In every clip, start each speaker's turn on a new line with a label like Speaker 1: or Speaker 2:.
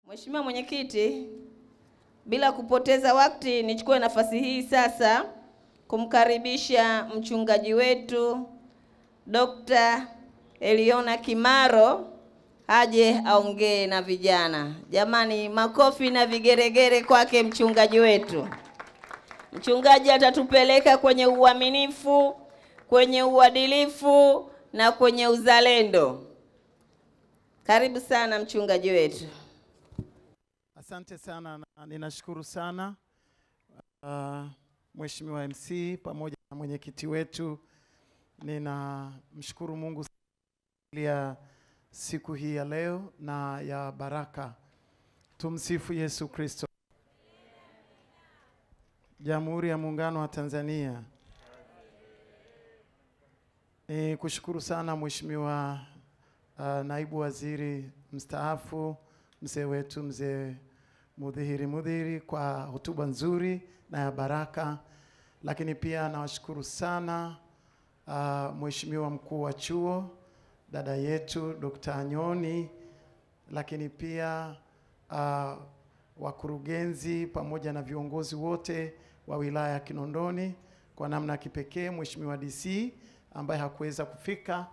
Speaker 1: Mheshimiwa Mwenyekiti, bila kupoteza wakati nichukue nafasi hii sasa kumkaribisha mchungaji wetu Dr. Eliona Kimaro aje aongee na vijana. Jamani, makofi na vigeregere kwake mchungaji wetu. Mchungaji atatupeleka kwenye uaminifu, kwenye uadilifu na kwenye uzalendo. Karibu sana mchungaji wetu.
Speaker 2: Asante sana na ninashukuru sana Mheshimiwa MC pamoja na mwenyekiti wetu. Ninamshukuru Mungu ya siku hii ya leo na ya baraka. Tumsifu Yesu Kristo. Jamhuri ya Muungano wa Tanzania. Kushukuru sana Mheshimiwa Naibu Waziri mstaafu, mzee wetu mzee Mudhiri kwa hotuba nzuri na ya baraka. Lakini pia nawashukuru sana Mheshimiwa mkuu wa chuo, dada yetu Dr. Nyoni, lakini pia wakurugenzi pamoja na viongozi wote wa wilaya ya Kinondoni, kwa namna kipekee Mheshimiwa DC ambaye hakuweza kufika,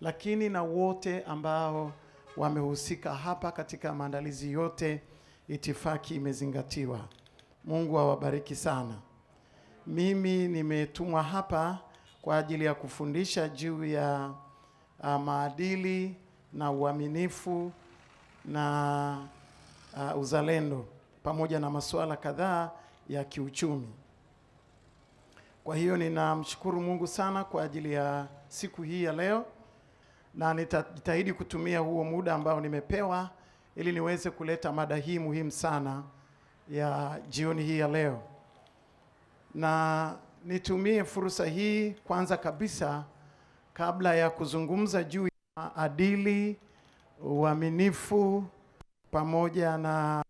Speaker 2: lakini na wote ambao wamehusika hapa katika maandalizi yote. Itifaki imezingatiwa. Mungu awabariki sana. Mimi nimetumwa hapa kwa ajili ya kufundisha juu ya maadili na uaminifu na uzalendo pamoja na masuala kadhaa ya kiuchumi. Kwa hiyo ninamshukuru Mungu sana kwa ajili ya siku hii ya leo, na nitajitahidi kutumia huo muda ambao nimepewa ili niweze kuleta mada hii muhimu sana ya jioni hii ya leo. Na nitumie fursa hii kwanza kabisa, kabla ya kuzungumza juu ya maadili, uaminifu pamoja na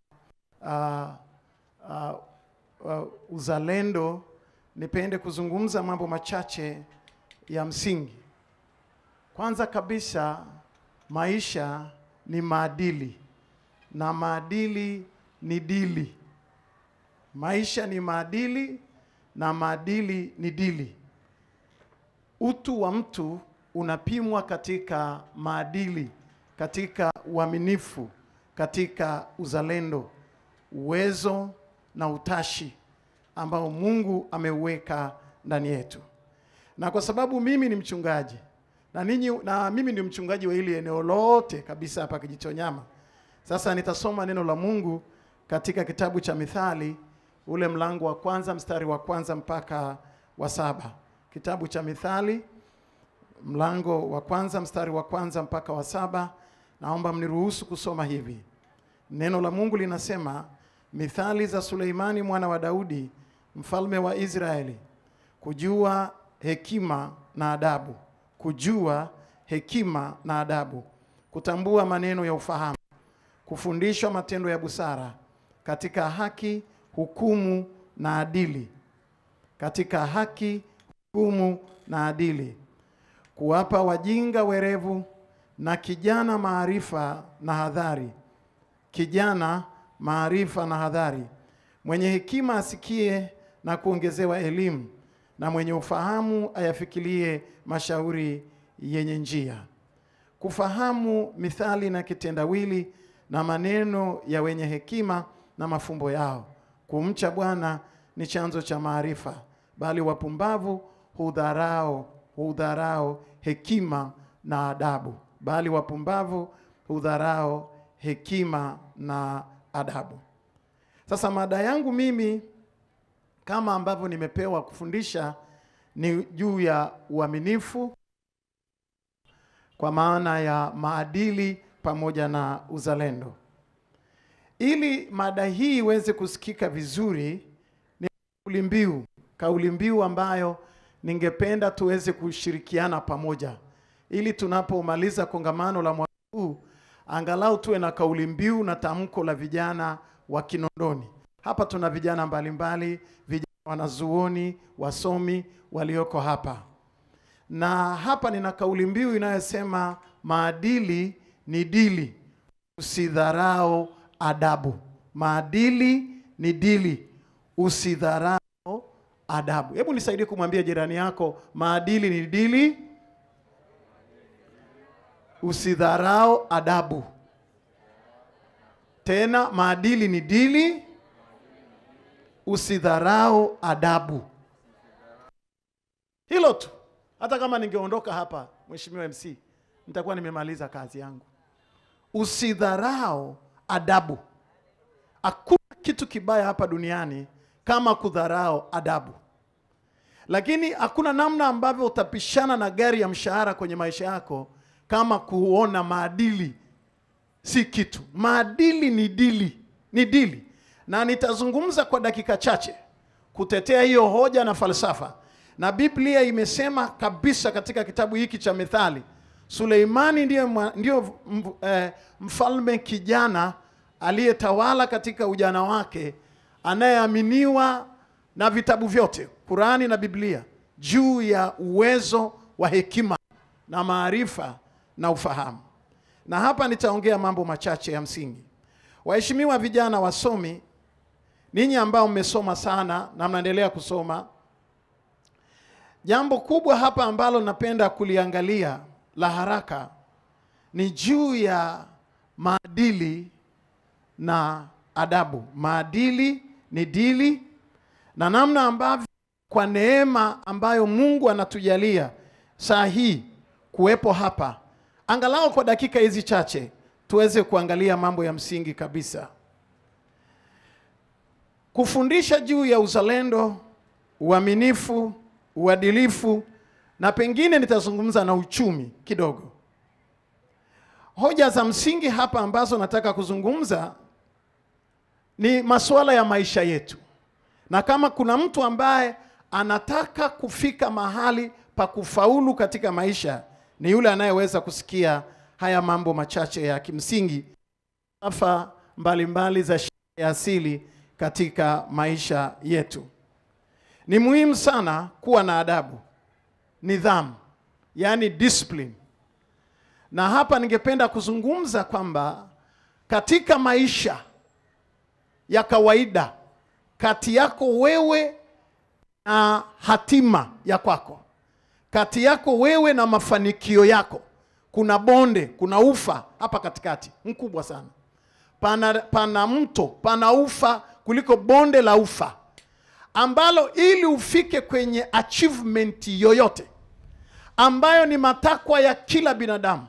Speaker 2: uzalendo, nipende kuzungumza mambo machache ya msingi. Kwanza kabisa, maisha ni maadili na maadili ni dili. Maisha ni maadili na maadili ni dili. Utu wa mtu unapimwa katika maadili, katika uaminifu, katika uzalendo, uwezo na utashi ambao Mungu ameuweka ndani yetu. Na kwa sababu mimi ni mchungaji na mimi ni mchungaji wa hili eneo lote kabisa hapa Kijitonyama, sasa nitasoma neno la Mungu katika kitabu cha Mithali, ule mlango wa kwanza mstari wa kwanza mpaka wa 7. Kitabu cha Mithali mlango wa kwanza mstari wa kwanza mpaka wa 7. Naomba mniruhusu kusoma hivi. Neno la Mungu linasema, Mithali za Suleimani mwana wa Daudi, mfalme wa Israeli, kujua hekima na adabu, kujua hekima na adabu, kutambua maneno ya ufahamu, kufundishwa matendo ya busara, katika haki, hukumu na adili, katika haki, hukumu na adili, kuwapa wajinga werevu na kijana maarifa na hadhari, kijana maarifa na hadhari. Mwenye hekima asikie na kuongezewa elimu, na mwenye ufahamu ayafikirie mashauri yenye njia. Kufahamu mithali na kitendawili na maneno ya wenye hekima na mafumbo yao. Kumcha Bwana ni chanzo cha maarifa, bali wapumbavu hudharau hekima na adabu. Bali wapumbavu hudharau hekima na adabu. Sasa mada yangu mimi, kama ambavyo nimepewa kufundisha, ni juu ya uaminifu, kwa maana ya maadili pamoja na uzalendo. Ili mada hii iweze kusikika vizuri, ni kauli mbiu ambayo ningependa tuweze kushirikiana pamoja, ili tunapomaliza kongamano la mwaka huu angalau tuwe na kauli mbiu na tamko la vijana wa Kinondoni. Hapa tuna vijana mbalimbali, vijana wanazuoni, wasomi walioko hapa. Na hapa nina kauli mbiu inayosema maadili ni dili, usidharau adabu. Maadili ni dili, usidharau adabu. Hebu nisaidie kumwambia jirani yako, maadili ni dili, usidharau adabu. Tena, maadili ni dili, usidharau adabu. Hilo tu. Hata kama ningeondoka hapa, Mheshimiwa MC, nitakuwa nimemaliza kazi yangu. Usidharau adabu. Hakuna kitu kibaya hapa duniani kama kudharau adabu. Lakini hakuna namna ambavyo utapishana na gari ya mshahara kwenye maisha yako kama kuona maadili si kitu. Maadili ni dili. Na nitazungumza kwa dakika chache kutetea hiyo hoja na falsafa. Na Biblia imesema kabisa katika kitabu hiki cha Methali, Suleimani ndio mfalme kijana aliyetawala katika ujana wake, anayeaminiwa na vitabu vyote, Qurani na Biblia, juu ya uwezo wa hekima na maarifa na ufahamu. Na hapa nitaongea mambo machache ya msingi. Waheshimiwa vijana wasomi, ninyi ambao mmesoma sana na mnaendelea kusoma, jambo kubwa hapa ambalo napenda kuliangalia la haraka ni juu ya maadili na adabu. Maadili ni dili, na namna ambavyo kwa neema ambayo Mungu anatujalia saa hii kuwepo hapa, angalau kwa dakika hizi chache tuweze kuangalia mambo ya msingi kabisa. Kufundisha juu ya uzalendo, uaminifu, uadilifu, na pengine nitazungumza na uchumi kidogo. Hoja za msingi hapa ambazo nataka kuzungumza ni masuala ya maisha yetu. Na kama kuna mtu ambaye anataka kufika mahali pa kufaulu katika maisha, ni yule anayeweza kusikia haya mambo machache ya kimsingi, falsafa mbalimbali za sheria asili katika maisha yetu. Ni muhimu sana kuwa na adabu, nidhamu, yani discipline. Na hapa ningependa kuzungumza kwamba katika maisha ya kawaida, kati yako wewe na hatima ya kwako, kati yako wewe na mafanikio yako, kuna bonde, kuna ufa hapa katikati mkubwa sana. Pana mto, pana ufa kuliko bonde la ufa, ambalo ili ufike kwenye achievement yoyote ambayo ni matakwa ya kila binadamu.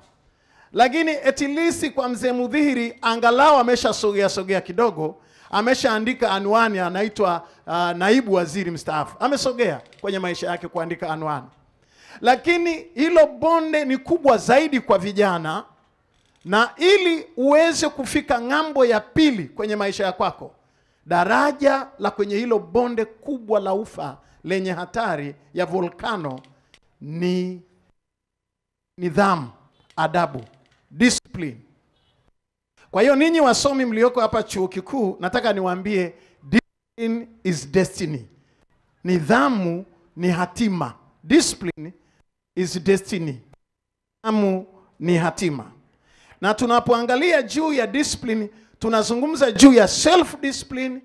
Speaker 2: Lakini at least kwa mzee Mudhihiri angalau ameshasogea kidogo, ameshaandika anwani, anaitwa naibu waziri mstaafu. Amesogea kwenye maisha yake kuandika anwani. Lakini hilo bonde ni kubwa zaidi kwa vijana, na ili uweze kufika ng'ambo ya pili kwenye maisha ya kwako, daraja la kwenye hilo bonde kubwa la ufa lenye hatari ya volkano ni nidhamu, adabu, discipline. Kwa hiyo ninyi wasomi mlioko hapa chuo kikuu, nataka niwaambie, discipline is destiny. Nidhamu ni hatima. Discipline is destiny. Nidhamu ni hatima. Na tunapoangalia juu ya discipline, tunazungumza juu ya self discipline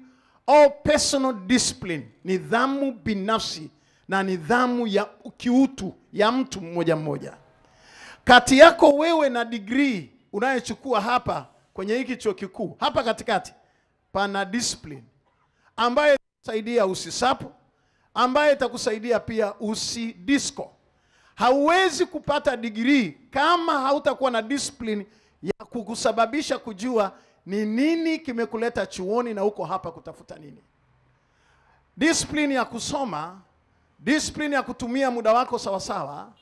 Speaker 2: au personal discipline, nidhamu binafsi na nidhamu ya kiutu ya mtu mmoja mmoja. Kati yako wewe na degree unayochukua hapa kwenye hiki chuo kikuu, hapa katikati pana discipline ambayo itakusaidia usisapu, ambayo itakusaidia pia usidisco. Hauwezi kupata degree kama hautakuwa na discipline ya kukusababisha kujua ni nini kimekuleta chuoni na uko hapa kutafuta nini. Discipline ya kusoma, discipline ya kutumia muda wako sawasawa,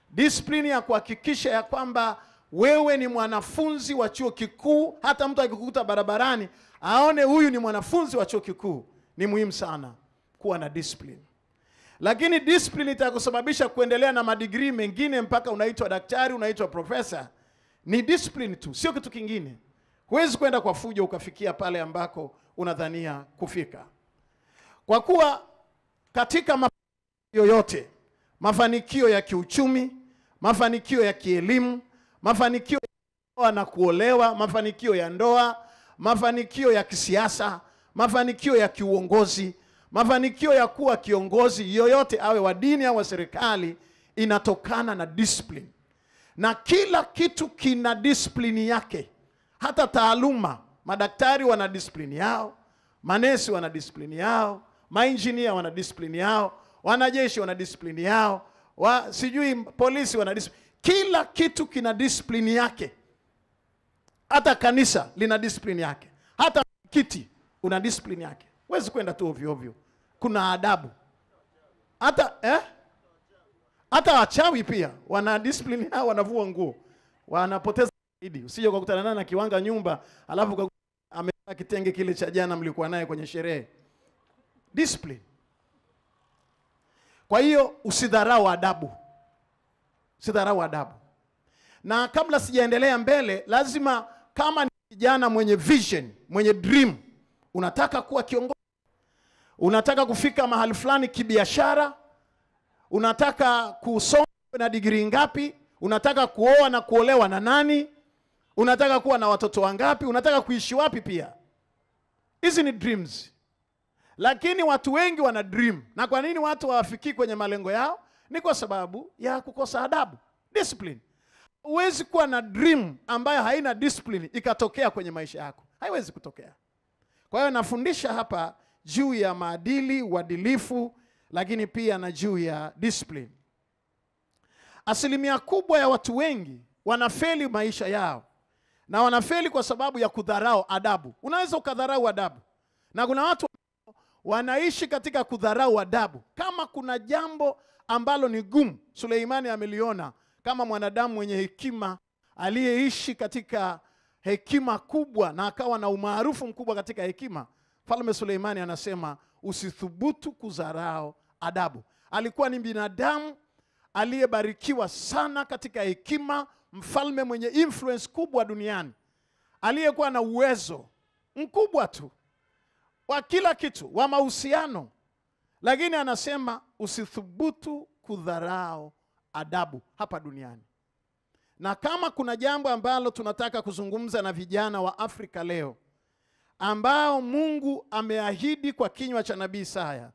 Speaker 2: discipline ya kuhakikisha ya kwamba wewe ni mwanafunzi wa chuo kikuu, hata mtu akikukuta barabarani aone huyu ni mwanafunzi wa chuo kikuu. Ni muhimu sana kuwa na discipline. Lakini discipline itakusababisha kuendelea na madigrii mengine mpaka unaitwa daktari, unaitwa profesa. Ni discipline tu, sio kitu kingine. Huwezi kwenda kwa fujo ukafikia pale ambako unadhania kufika. Kwa kuwa katika mafanikio yote, mafanikio ya kiuchumi, mafanikio ya kielimu, mafanikio ya ndoa na kuolewa, mafanikio ya ndoa, mafanikio ya kisiasa, mafanikio ya kiuongozi, mafanikio ya kuwa kiongozi yoyote, awe wa dini au wa serikali, inatokana na discipline. Na kila kitu kina discipline yake. Hata taaluma, madaktari wana discipline yao, manesi wana discipline yao, maengineer wana discipline yao, wanajeshi wana discipline yao, sijui polisi wana discipline. Kila kitu kina discipline yake. Hata kanisa lina discipline yake. Hata kiti una discipline yake. Huwezi kwenda tu ovyo ovyo. Kuna adabu. Hata wachawi pia wana discipline yao, wanavua nguo. Wanapoteza zaidi. Usije ukakutana na kiwanga nyumba, alafu amevaa kitenge kile cha jana mlikuwa naye kwenye sherehe. Discipline. Kwa hiyo usidharau adabu. Usidharau adabu. Na kabla sijaendelea mbele, lazima kama ni kijana mwenye vision, mwenye dream, unataka kuwa kiongozi, unataka kufika mahali fulani kibiashara, unataka kusoma na degree ngapi, unataka kuoa na kuolewa na nani, unataka kuwa na watoto wangapi, unataka kuishi wapi pia. Hizi ni dreams. Lakini watu wengi wana dream. Na kwa nini watu hawafikii kwenye malengo yao? Ni kwa sababu ya kukosa adabu, discipline. Huwezi kuwa na dream ambayo haina discipline ikatokea kwenye maisha yako. Haiwezi kutokea. Kwa hiyo nafundisha hapa juu ya maadili, uadilifu, lakini pia na juu ya discipline. Asilimia kubwa ya watu wengi wanafeli maisha yao. Na wanafeli kwa sababu ya kudharau adabu. Unaweza ukadharau adabu. Na kuna watu wanaishi katika kudharau adabu. Kama kuna jambo ambalo ni gumu, Suleimani ameliona kama mwanadamu mwenye hekima, aliyeishi katika hekima kubwa na akawa na umaarufu mkubwa katika hekima. Mfalme Suleimani anasema usithubutu kudharau adabu. Alikuwa ni binadamu aliyebarikiwa sana katika hekima, mfalme mwenye influence kubwa duniani, aliyekuwa na uwezo mkubwa tu wa kila kitu, wa mahusiano. Lakini anasema usithubutu kudharau adabu hapa duniani. Na kama kuna jambo ambalo tunataka kuzungumza na vijana wa Afrika leo, ambao Mungu ameahidi kwa kinywa cha nabii Isaya,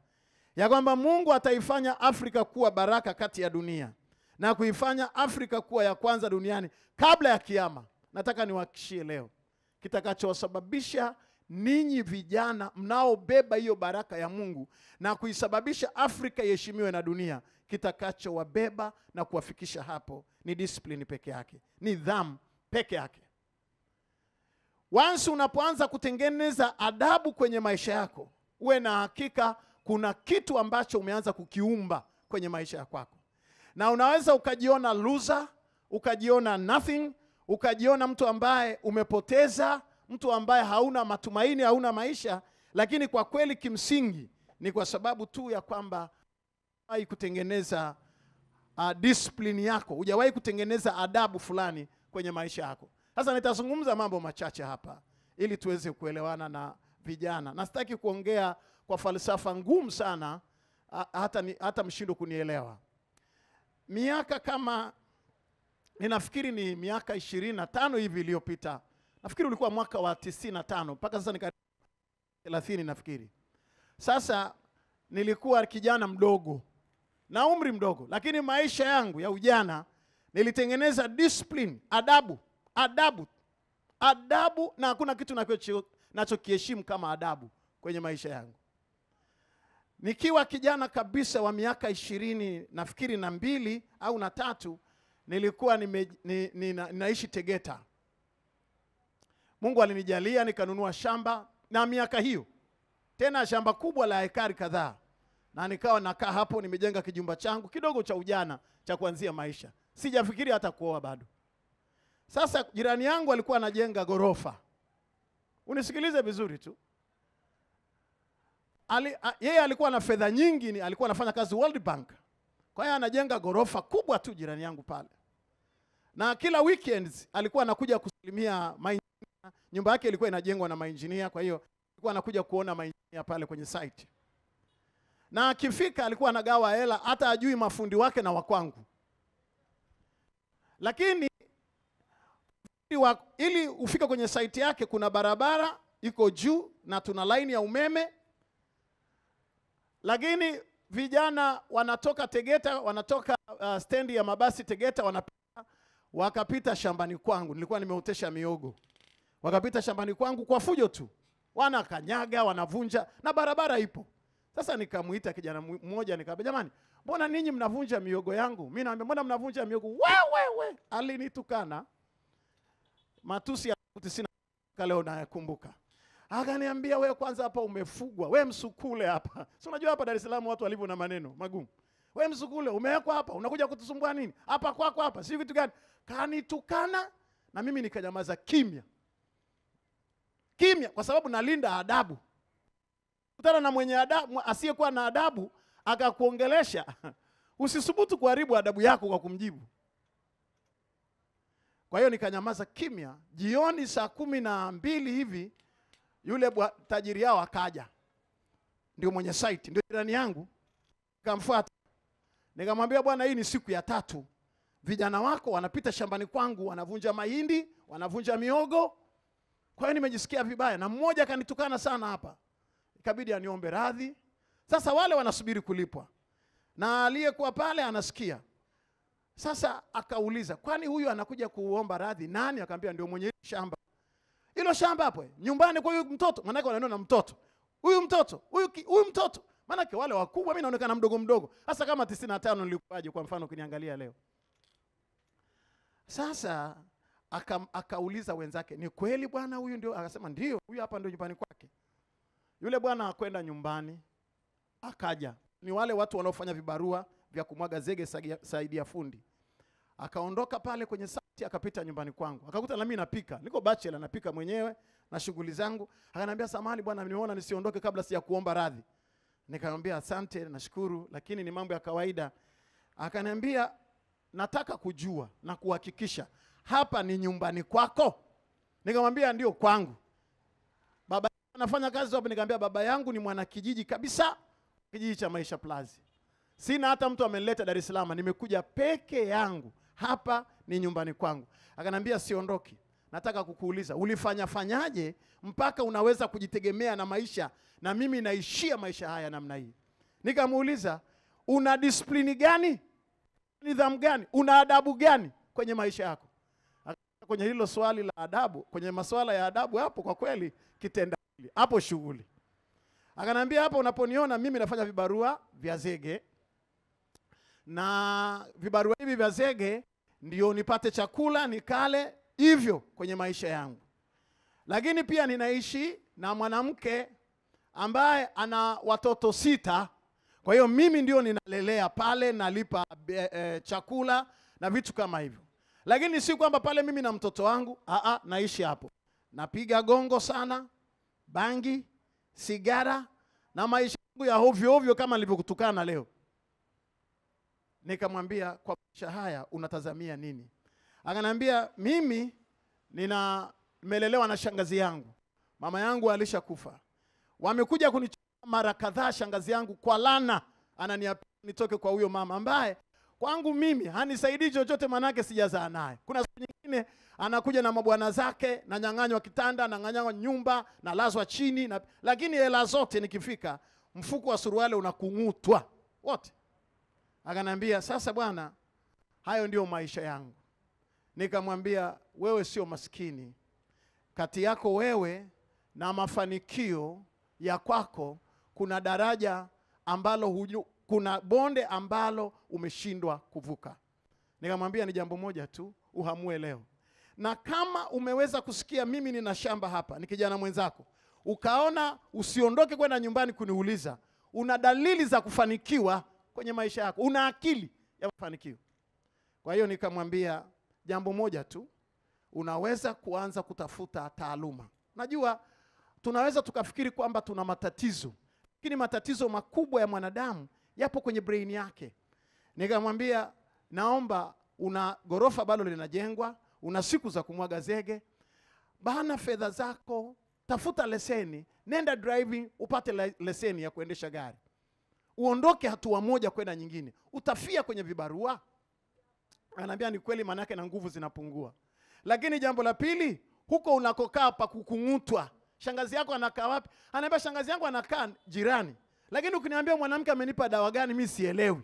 Speaker 2: ya kwamba Mungu ataifanya Afrika kuwa baraka kati ya dunia na kuifanya Afrika kuwa ya kwanza duniani kabla ya kiyama. Nataka niwahakikishie leo, kitakachowasababisha ninyi vijana mnaobeba hiyo baraka ya Mungu na kuisababisha Afrika iheshimiwe na dunia, kitakachowabeba na kuwafikisha hapo ni discipline peke yake, nidhamu peke yake. Once unapoanza kutengeneza adabu kwenye maisha yako, uwe na hakika kuna kitu ambacho umeanza kukiumba kwenye maisha yako. Na unaweza ukajiona loser, ukajiona nothing, ukajiona mtu ambaye umepoteza, mtu ambaye hauna matumaini, hauna maisha, lakini kwa kweli kimsingi ni kwa sababu tu ya kwamba hujawahi kutengeneza discipline yako, hujawahi kutengeneza adabu fulani kwenye maisha yako. Sasa nitazungumza mambo machache hapa ili tuweze kuelewana na vijana. Na sitaki kuongea kwa falsafa ngumu sana hata mshindo kunielewa. Miaka kama ninafikiri ni miaka 25 hivi iliyopita. Nafikiri ulikuwa mwaka wa 95 mpaka sasa nika 30 nafikiri. Sasa nilikuwa kijana mdogo na umri mdogo, lakini maisha yangu ya ujana nilitengeneza discipline, adabu, na hakuna kitu nachokiheshimu kama adabu kwenye maisha yangu. Nikiwa kijana kabisa wa miaka 20 nafikiri na 2 au na 3, nilikuwa naishi Tegeta. Mungu alinijalia nikanunua shamba, na miaka hiyo tena shamba kubwa la ekari kadhaa, na nikawa nakaa hapo, nimejenga kijumba changu kidogo cha ujana cha kuanzia maisha. Sijafikiri hata kuoa bado. Sasa jirani yangu alikuwa anajenga gorofa. Unisikilize vizuri tu. Yeye alikuwa na fedha nyingi, alikuwa anafanya kazi World Bank. Kwa hiyo anajenga gorofa kubwa tu jirani yangu pale. Na kila weekends alikuwa anakuja kusalimia mainjinia. Nyumba yake ilikuwa inajengwa na mainjinia, kwa hiyo alikuwa anakuja kuona mainjinia pale kwenye site. Na akifika alikuwa anagawa hela, hata ajui mafundi wake na wakwangu. Lakini ili ufike kwenye site yake kuna barabara iko juu na tuna line ya umeme. Lakini vijana wanatoka Tegeta, wanatoka stendi ya mabasi Tegeta, wakapita shambani kwangu. Nilikuwa nimeotesha miogo. Wakapita shambani kwangu kwa fujo tu. Wanakanyaga, wanavunja na barabara ipo. Sasa nikamuita kijana mmoja nikamwambia, jamani, mbona ninyi mnavunja miogo yangu? Mimi naambia, mbona mnavunja miogo? Wewe. Alinitukana. Matusi ya 90 leo nayakumbuka. Akaniambia, wewe kwanza hapa umefugwa. Wewe msukule hapa. Si unajua hapa Dar es Salaam watu walivyo na maneno magumu. Wewe msukule, umewekwa hapa, unakuja kutusumbua nini? Hapa kwako hapa, si vitu gani? Kanitukana na mimi nikanyamaza kimya. Kwa sababu nalinda adabu. Kutana na mwenye adabu, asiyekuwa na adabu akakuongelesha, usisubutu kuharibu adabu yako kwa kumjibu. Kwa hiyo nikanyamaza kimya. Jioni saa 12 hivi yule tajiri yao akaja. Ndio mwenye site, ndio jirani yangu. Nikamfuata. Nikamwambia, bwana, hii ni siku ya 3. Vijana wako wanapita shambani kwangu, wanavunja mahindi, wanavunja miogo. Kwa hiyo nimejisikia vibaya na mmoja akanitukana sana hapa. Ikabidi aniombe radhi. Sasa wale wanasubiri kulipwa. Na aliyekuwa pale anasikia. Sasa akauliza, kwani huyu anakuja kuomba radhi nani? Akamwambia, ndio mwenye shamba. Hilo shamba hapo nyumbani kwa huyu mtoto, maana yake wanaona mtoto. Huyu mtoto. Maana yake wale wakubwa mimi naonekana mdogo. Sasa kama 95 nilikuwaje kwa mfano ukiniangalia leo. Sasa akauliza wenzake, ni kweli bwana huyu ndio? Akasema ndio, huyu hapa ndio nyumbani kwake. Yule bwana akwenda nyumbani, akaja. Ni wale watu wanaofanya vibarua vya kumwaga zege saidia fundi. Akaondoka pale kwenye site akapita nyumbani kwangu. Akakuta na mimi napika. Niko bachelor napika mwenyewe na shughuli zangu. Akaniambia, samahani bwana, nimeona nisiondoke kabla sija kuomba radhi. Nikamwambia asante, nashukuru, lakini ni mambo ya kawaida. Akaniambia, nataka kujua na kuhakikisha hapa ni nyumbani kwako? Nikamwambia ndio kwangu. Baba anafanya kazi hapo? Nikamwambia baba yangu ni mwana kijiji kabisa, kijiji cha Maisha Plaza. Sina hata mtu amenileta Dar es Salaam, nimekuja peke yangu. Hapa ni nyumbani kwangu. Akanambia siondoki. Nataka kukuuliza, ulifanyaje mpaka unaweza kujitegemea na maisha na mimi naishia maisha haya namna hii? Nikamuuliza, una discipline gani? Nidhamu gani? Una adabu gani kwenye maisha yako? Kwenye hilo swali la adabu, kwenye masuala ya adabu hapo kwa kweli kitendawili. Hapo shughuli. Akanambia, hapo unaponiona mimi nafanya vibarua vya zege. Na vibarua hivi vya zege ndio nipate chakula nikale hivyo kwenye maisha yangu. Lakini pia ninaishi na mwanamke ambaye ana watoto 6. Kwa hiyo mimi ndio ninalelea pale, nalipa chakula na vitu kama hivyo. Lakini si kwamba pale mimi na mtoto wangu, naishi hapo. Napiga gongo sana, bangi, sigara na maisha yangu ya ovyo kama nilivyokutukana leo. Nikamwambia, kwa maisha haya unatazamia nini? Akanambia, mimi nimelelewa na shangazi yangu. Mama yangu alishakufa. Wamekuja kunichukua mara kadhaa shangazi yangu kwa lana, ananiapia nitoke kwa huyo mama ambaye kwangu mimi hanisaidii chochote, manake sijazaa naye. Kuna siku nyingine anakuja na mabwana zake, na nyang'anywa kitanda, na nyang'anywa nyumba, na lazwa chini lakini hela zote nikifika mfuko wa suruali unakung'utwa wote. Akanambia, sasa bwana, hayo ndio maisha yangu. Nikamwambia, wewe sio maskini. Kati yako wewe na mafanikio ya kwako kuna daraja ambalo kuna bonde ambalo umeshindwa kuvuka. Nikamwambia, ni jambo moja tu, uhamue leo. Na kama umeweza kusikia mimi nina shamba hapa, ni kijana mwenzako, ukaona usiondoke kwenda nyumbani kuniuliza, una dalili za kufanikiwa kwenye maisha yako, una akili ya mafanikio. Kwa hiyo nikamwambia jambo moja tu, unaweza kuanza kutafuta taaluma. Najua tunaweza tukafikiri kwamba tuna matatizo, lakini matatizo makubwa ya mwanadamu yapo kwenye brain yake. Nikamwambia, naomba, una gorofa bado linajengwa, una siku za kumwaga zege, bana fedha zako, tafuta leseni, nenda driving upate leseni ya kuendesha gari. Uondoke hatua moja kwenda nyingine. Utafia kwenye vibarua? Ananiambia, ni kweli, manake na nguvu zinapungua. Lakini jambo la pili, huko unakokaa pa kukung'utwa. Shangazi yako anakaa wapi? Anaambia shangazi yangu anakaa jirani. Lakini ukiniambia mwanamke amenipa dawa gani, mimi sielewi.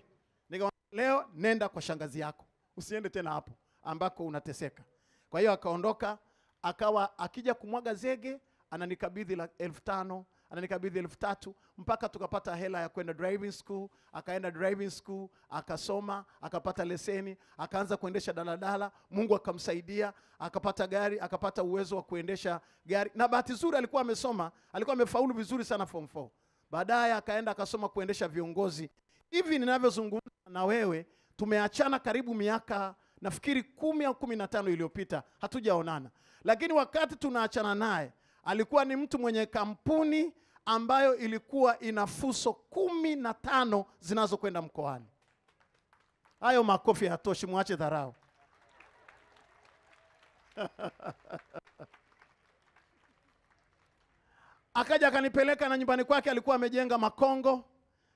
Speaker 2: Nikamwambia leo nenda kwa shangazi yako. Usiende tena hapo ambako unateseka. Kwa hiyo akaondoka, akawa akija kumwaga zege ananikabidhi 5,000, ananikabidhi 3,000 mpaka tukapata hela ya kwenda driving school. Akaenda driving school, akasoma, akapata leseni, akaanza kuendesha daladala. Mungu akamsaidia, akapata gari, akapata uwezo wa kuendesha gari. Na bahati nzuri alikuwa amesoma, alikuwa amefaulu vizuri sana form 4. Baadaye akaenda akasoma kuendesha viongozi. Hivi ninavyozungumza na wewe, tumeachana karibu miaka nafikiri 10 au 15 iliyopita, hatujaonana. Lakini wakati tunaachana naye, alikuwa ni mtu mwenye kampuni ambayo ilikuwa ina fuso 15 zinazokwenda mkoani. Hayo makofi hatoshi, muache dharau. Akaja akanipeleka na nyumbani kwake, alikuwa amejenga makongo.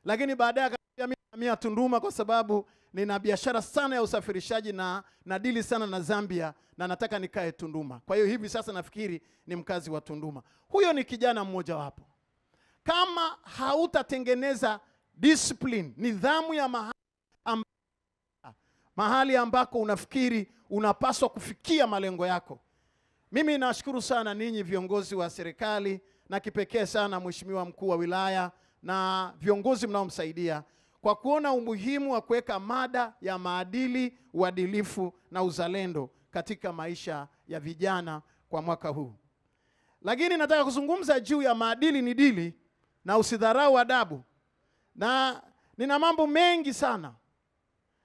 Speaker 2: Lakini baadaye akaniambia mimi Tunduma kwa sababu nina biashara sana ya usafirishaji na dili sana na Zambia na nataka nikae Tunduma. Kwa hiyo hivi sasa nafikiri ni mkazi wa Tunduma. Huyo ni kijana mmoja wapo. Kama hautatengeneza discipline, nidhamu ya mahali ambako unafikiri unapaswa kufikia malengo yako. Mimi nashukuru sana ninyi viongozi wa serikali na kipekee sana Mheshimiwa Mkuu wa Wilaya na viongozi mnaomsaidia kwa kuona umuhimu wa kuweka mada ya maadili, uadilifu na uzalendo katika maisha ya vijana kwa mwaka huu. Lakini nataka kuzungumza juu ya maadili ni dili na usidharau adabu. Na nina mambo mengi sana.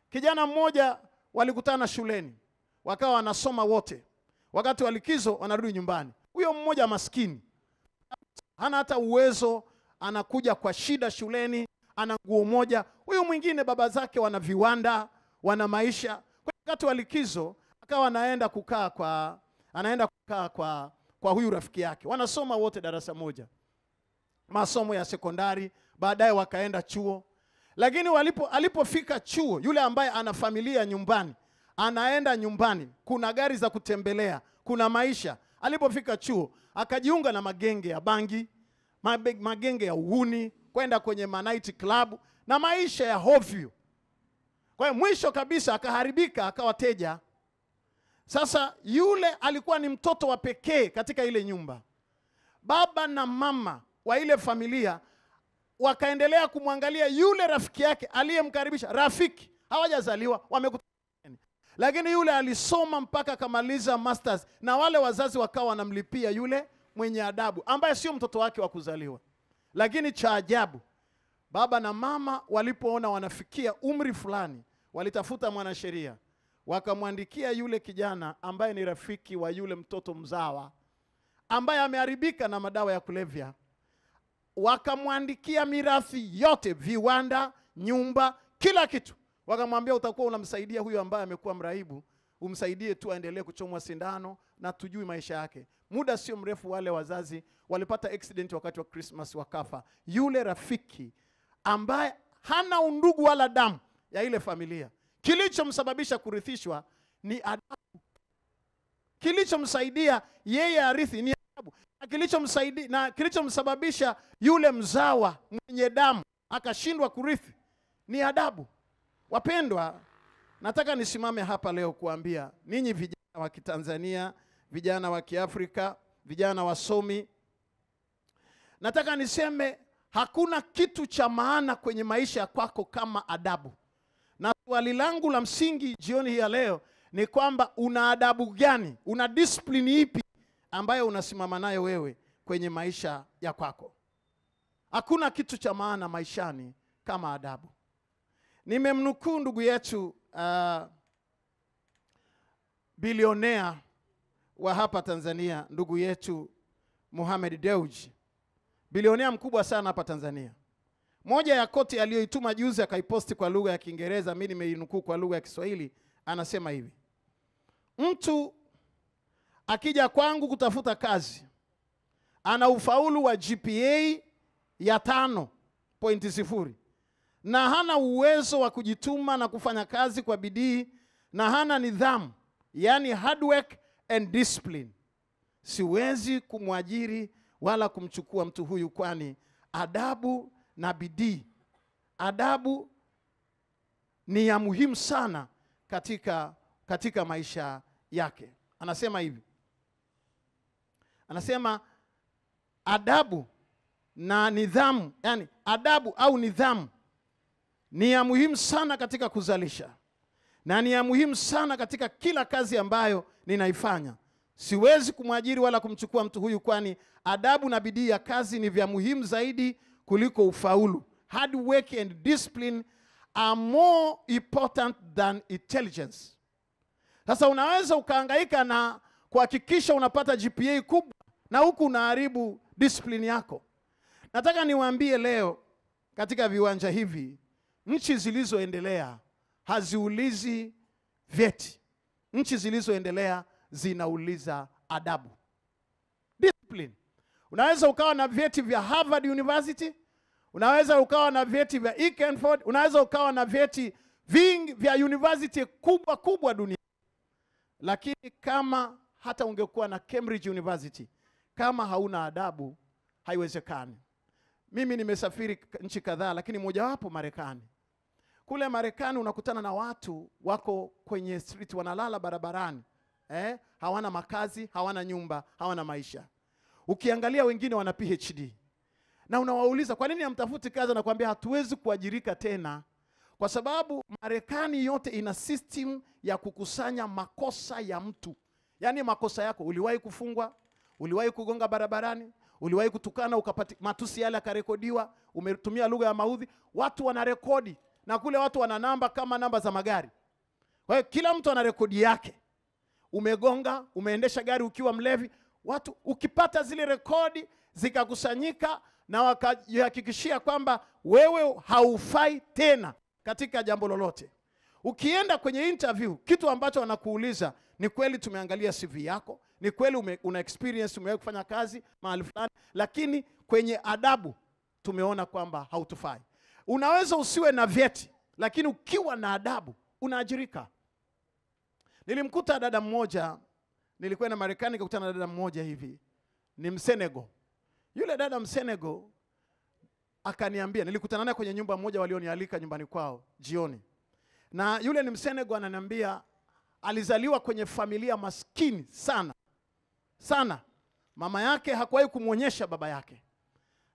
Speaker 2: Kijana mmoja walikutana shuleni, wakawa wanasoma wote. Wakati wa likizo wanarudi nyumbani. Huyo mmoja maskini, hana hata uwezo, anakuja kwa shida shuleni, ana nguo moja. Huyo mwingine baba zake wana viwanda, wana maisha. Kwa wakati wa likizo akawa anaenda kukaa kwa huyu rafiki yake. Wanasoma wote darasa moja, masomo ya sekondari, baadaye wakaenda chuo. Lakini alipofika chuo, yule ambaye ana familia nyumbani, anaenda nyumbani, kuna gari za kutembelea, kuna maisha. Alipofika chuo, akajiunga na magenge ya bangi, magenge ya uhuni, kwenda kwenye night club na maisha ya hovyo. Kwa hiyo mwisho kabisa akaharibika, akawa teja. Sasa yule alikuwa ni mtoto wa pekee katika ile nyumba. Baba na mama wa ile familia wakaendelea kumwangalia yule rafiki yake aliyemkaribisha. Rafiki hawajazaliwa, wamekutana. Lakini yule alisoma mpaka akamaliza masters, na wale wazazi wakawa wanamlipia yule mwenye adabu ambaye sio mtoto wake wa kuzaliwa. Lakini cha ajabu, baba na mama walipoona wanafikia umri fulani, walitafuta mwanasheria, wakamwandikia yule kijana ambaye ni rafiki wa yule mtoto mzawa ambaye ameharibika na madawa ya kulevya. Wakamwandikia mirathi yote, viwanda, nyumba, kila kitu. Wakamwambia utakuwa unamsaidia huyu ambaye amekuwa mraibu, umsaidie tu aendelee kuchomwa sindano na tujui maisha yake. Muda sio mrefu wale wazazi walipata accident wakati wa Christmas, wakafa. Yule rafiki ambaye hana undugu wala damu ya ile familia. Kilichomsababisha kurithishwa ni adabu. Kilichomsaidia yeye arithi ni adabu. Na kilichomsababisha yule mzawa mwenye damu akashindwa kurithi ni adabu. Wapendwa, nataka nisimame hapa leo kuambia ninyi vijana wa Kitanzania, vijana wa Kiafrika, vijana wasomi. Nataka niseme hakuna kitu cha maana kwenye maisha kwako kama adabu. Na swali langu la msingi jioni hii ya leo ni kwamba una adabu gani? Una discipline ipi ambayo unasimama nayo wewe kwenye maisha ya kwako? Hakuna kitu cha maana maishani kama adabu. Nimemnukuu ndugu yetu bilionea wa hapa Tanzania, ndugu yetu Mohamed Dewji, bilionea mkubwa sana hapa Tanzania. Moja ya koti aliyoituma juzi akaiposti kwa lugha ya Kiingereza, mimi nimeinukuu kwa lugha ya Kiswahili, anasema hivi: mtu akija kwangu kutafuta kazi, ana ufaulu wa GPA ya 5.0 na hana uwezo wa kujituma na kufanya kazi kwa bidii na hana nidhamu, yani hard work and discipline. Siwezi kumwajiri wala kumchukua mtu huyu, kwani adabu na bidii. Adabu ni ya muhimu sana katika maisha yake. Anasema hivi. Anasema adabu na nidhamu, yani adabu au nidhamu ni ya muhimu sana katika kuzalisha, na ni ya muhimu sana katika kila kazi ambayo ninaifanya. Siwezi kumwajiri wala kumchukua mtu huyu, kwani adabu na bidii ya kazi ni vya muhimu zaidi kuliko ufaulu. Hard work and discipline are more important than intelligence. Sasa unaweza ukahangaika na kuhakikisha unapata GPA kubwa na huku unaharibu discipline yako. Nataka niwaambie leo katika viwanja hivi, nchi zilizoendelea haziulizi vyeti. Nchi zilizoendelea zinauliza adabu, discipline. Unaweza ukawa na vyeti vya Harvard University, unaweza ukawa na vyeti vya Stanford, unaweza ukawa na vyeti vingi vya university kubwa duniani, lakini kama hata ungekuwa na Cambridge University, kama hauna adabu, haiwezekani. Mimi nimesafiri nchi kadhaa, lakini mojawapo Marekani. Kule Marekani unakutana na watu wako kwenye street, wanalala barabarani, hawana makazi, hawana nyumba, hawana maisha. Ukiangalia wengine wana PhD. Na unawauliza kwa nini hamtafuti kazi, na kuambia hatuwezi kuajirika tena, kwa sababu Marekani yote ina system ya kukusanya makosa ya mtu. Yaani makosa yako, uliwahi kufungwa, uliwahi kugonga barabarani, uliwahi kutukana ukapata matusi yale akarekodiwa, umetumia lugha ya maudhi, watu wanarekodi, na kule watu wana namba kama namba za magari. Kwa hiyo kila mtu ana rekodi yake. Umegonga, umeendesha gari ukiwa mlevi, watu ukipata zile rekodi zikakusanyika na wakajihakikishia kwamba wewe haufai tena katika jambo lolote. Ukienda kwenye interview, kitu ambacho wanakuuliza ni kweli tumeangalia CV yako, ni kweli una experience, umewahi kufanya kazi mahali fulani, lakini kwenye adabu tumeona kwamba hautufai. Unaweza usiwe na vyeti, lakini ukiwa na adabu unaajirika. Nilimkuta dada mmoja, nilikuwa na Marekani, nikakutana na dada mmoja hivi, ni Msenegal. Yule dada Msenegal akaniambia, nilikutana naye kwenye nyumba moja walionialika nyumbani kwao jioni. Na yule ni Msenegal, ananiambia alizaliwa kwenye familia maskini sana. Sana. Mama yake hakuwahi kumuonyesha baba yake.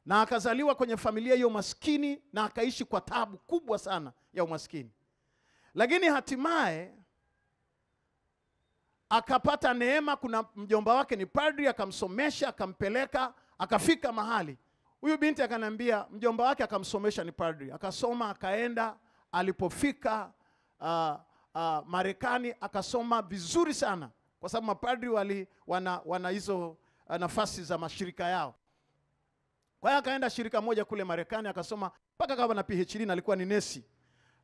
Speaker 2: Na akazaliwa kwenye familia hiyo maskini na akaishi kwa taabu kubwa sana ya umaskini. Lakini hatimaye akapata neema, kuna mjomba wake ni padri, akamsomesha, akampeleka, akafika mahali. Huyu binti akanambia mjomba wake akamsomesha, ni padri, akasoma, akaenda, alipofika Marekani akasoma vizuri sana, kwa sababu mapadri wana hizo nafasi za mashirika yao. Kwa hiyo akaenda shirika moja kule Marekani, akasoma mpaka kama na PhD, na alikuwa ni nesi.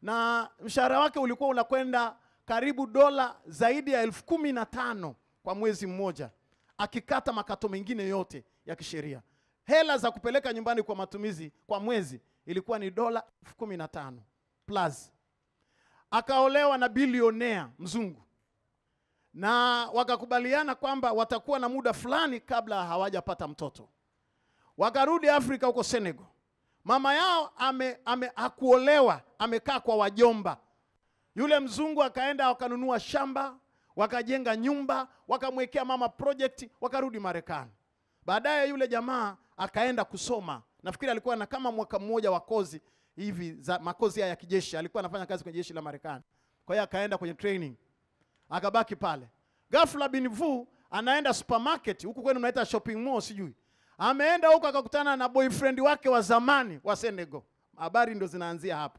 Speaker 2: Na mshahara wake ulikuwa unakwenda karibu dola zaidi ya 15,000 kwa mwezi mmoja, akikata makato mengine yote ya kisheria. Hela za kupeleka nyumbani kwa matumizi kwa mwezi ilikuwa ni dola 15,000 plus. Akaolewa na bilionea mzungu, na wakakubaliana kwamba watakuwa na muda fulani kabla hawajapata mtoto. Wakarudi Afrika huko Senegal. Mama yao hakuolewa, amekaa kwa wajomba. Yule mzungu akaenda, wakanunua shamba, wakajenga nyumba, wakamwekea mama project, wakarudi Marekani. Baadaye yule jamaa akaenda kusoma. Nafikiri alikuwa na kama mwaka mmoja wa kozi hivi za makozi ya kijeshi, alikuwa anafanya kazi kwenye jeshi la Marekani. Kwa hiyo akaenda kwenye training, akabaki pale. Ghafla bin vu anaenda supermarket, huku kwenu mnaita shopping mall sijui. Ameenda huko akakutana na boyfriend wake wa zamani wa Senegal. Habari ndo zinaanzia hapo.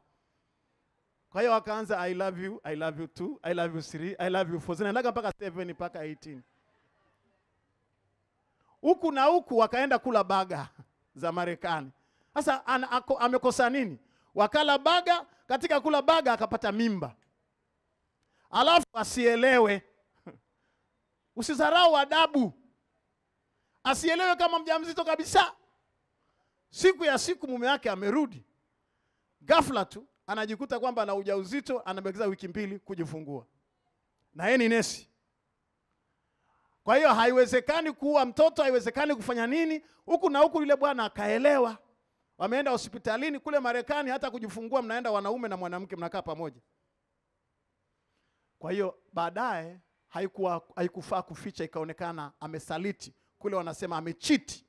Speaker 2: Kwa hiyo akaanza I love you 2, I love you 3, I love you 4. Zinaendaga mpaka 7 mpaka 18. Huku na huku wakaenda kula baga za Marekani. Sasa amekosa nini? Wakala baga, katika kula baga akapata mimba. Alafu asielewe. Usizarau adabu. Asielewe kama mjamzito kabisa. Siku ya siku mume wake amerudi. Ghafla tu anajikuta kwamba ana ujauzito, anabakiza wiki 2 kujifungua. Na yeye ni nesi. Kwa hiyo haiwezekani kuua mtoto, haiwezekani kufanya nini. Huku na huku yule bwana akaelewa. Wameenda hospitalini kule Marekani, hata kujifungua mnaenda wanaume na mwanamke mnakaa pamoja. Kwa hiyo baadaye haikufaa kuficha, ikaonekana amesaliti. Kule wanasema amechiti.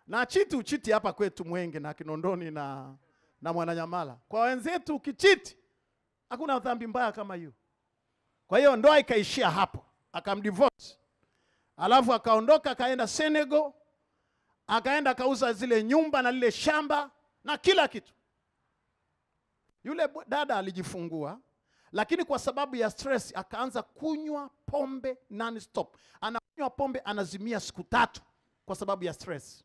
Speaker 2: Na uchiti hapa kwetu Mwenge na Kinondoni na Mwananyamala. Kwa wenzetu ukichiti hakuna dhambi mbaya kama hiyo. Kwa hiyo ndoa ikaishia hapo. Akamdivorce. Alafu akaondoka akaenda Senegal. Akaenda akauza zile nyumba na lile shamba na kila kitu. Yule dada alijifungua, lakini kwa sababu ya stress akaanza kunywa pombe non-stop. Anakunywa pombe anazimia siku 3 kwa sababu ya stress.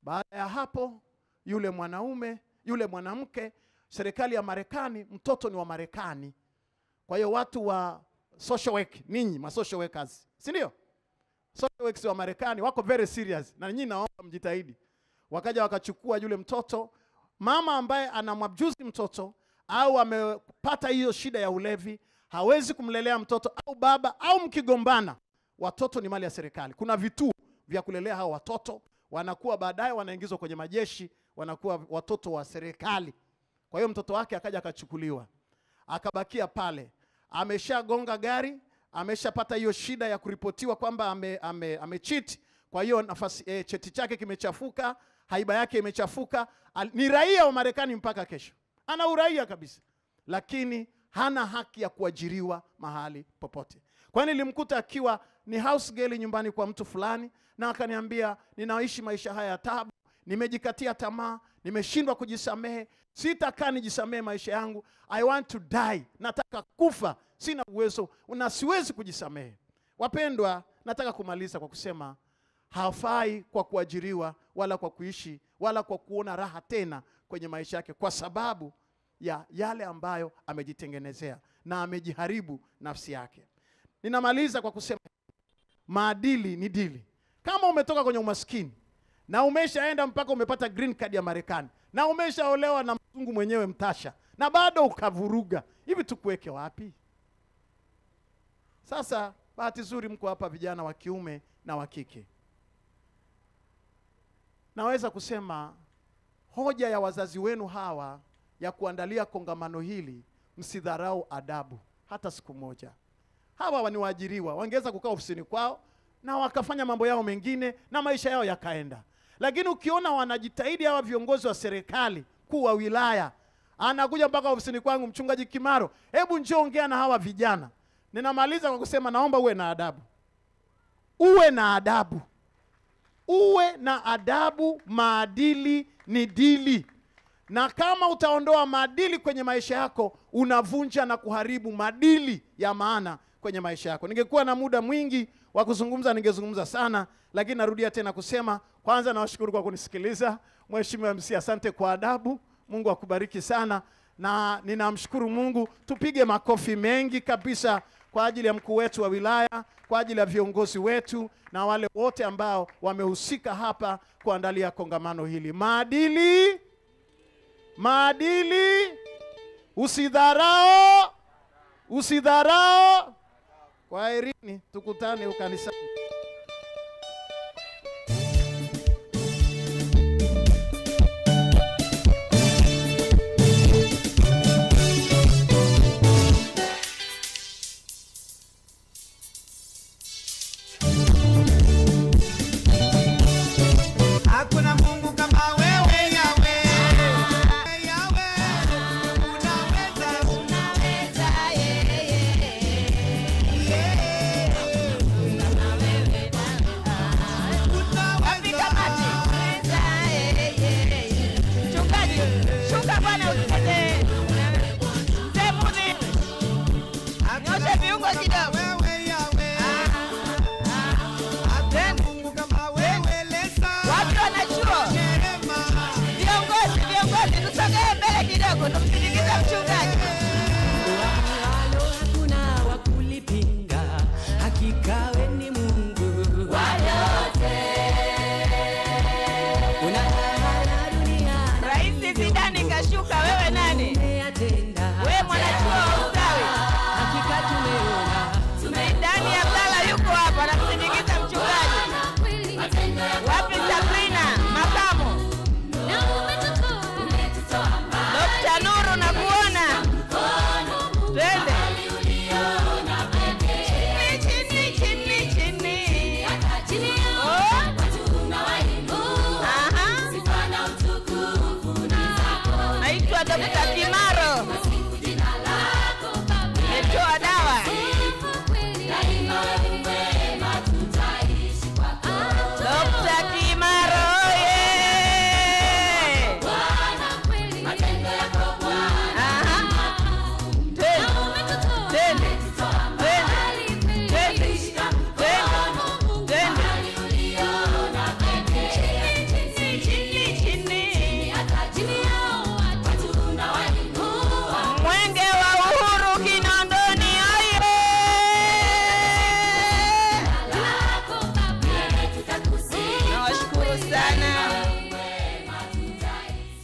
Speaker 2: Baada ya hapo yule mwanamke, serikali ya Marekani, mtoto ni wa Marekani. Kwa hiyo watu wa social work, ninyi ma social workers, si ndio? Social workers wa Marekani wako very serious, na nyinyi naomba mjitahidi. Wakaja wakachukua yule mtoto, mama ambaye anamwabuzi mtoto au amepata hiyo shida ya ulevi, hawezi kumlelea mtoto, au baba au mkigombana, watoto ni mali ya serikali. Kuna vituo vya kulelea hao watoto, wanakuwa baadaye wanaingizwa kwenye majeshi, wanakuwa watoto wa serikali. Kwa hiyo mtoto wake akaja akachukuliwa. Akabakia pale. Ameshagonga gari, ameshapata hiyo shida ya kuripotiwa kwamba amecheat. Kwa hiyo nafasi cheti chake kimechafuka, haiba yake imechafuka. Ni raia wa Marekani mpaka kesho. Ana uraia kabisa. Lakini hana haki ya kuajiriwa mahali popote. Kwani nilimkuta akiwa ni house girl nyumbani kwa mtu fulani, na akaniambia, ninaishi maisha haya ya taabu, nimejikatia tamaa, nimeshindwa kujisamehe, sitakaa nijisamehe maisha yangu, I want to die, nataka kufa, sina uwezo na siwezi kujisamehe. Wapendwa, nataka kumaliza kwa kusema hafai kwa kuajiriwa wala kwa kuishi wala kwa kuona raha tena kwenye maisha yake, kwa sababu ya yale ambayo amejitengenezea na amejiharibu nafsi yake. Ninamaliza kwa kusema maadili ni dili. Kama umetoka kwenye umaskini na umeshaenda mpaka umepata green card ya Marekani na umeshaolewa na mzungu mwenyewe mtasha na bado ukavuruga, hivi tukuweke wapi? Sasa bahati nzuri mko hapa vijana wa kiume na wa kike. Naweza kusema hoja ya wazazi wenu hawa ya kuandalia kongamano hili, msidharau adabu hata siku moja. Hawa ni waajiriwa, wangeweza kukaa ofisini kwao na wakafanya mambo yao mengine na maisha yao yakaenda. Lakini ukiona wanajitahidi hawa viongozi wa serikali, kuu wa wilaya, anakuja mpaka ofisini kwangu, Mchungaji Kimaro, hebu njoo ongea na hawa vijana. Ninamaliza kwa kusema naomba uwe na adabu. Uwe na adabu. Uwe na adabu, maadili ni dili. Na kama utaondoa maadili kwenye maisha yako, unavunja na kuharibu maadili ya maana kwenye maisha yako. Ningekuwa na muda mwingi wa kuzungumza, ningezungumza sana, lakini narudia tena kusema, kwanza nawashukuru kwa kunisikiliza. Mheshimiwa MC, asante kwa adabu. Mungu akubariki sana. Na ninamshukuru Mungu, tupige makofi mengi kabisa kwa ajili ya mkuu wetu wa wilaya, kwa ajili ya viongozi wetu na wale wote ambao wamehusika hapa kuandalia kongamano hili. Maadili, usidharau. Kwaherini, tukutane ukanisani.
Speaker 1: Ndani ya Abdalla yuko hapa.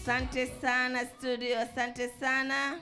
Speaker 1: Asante sana studio, asante sana.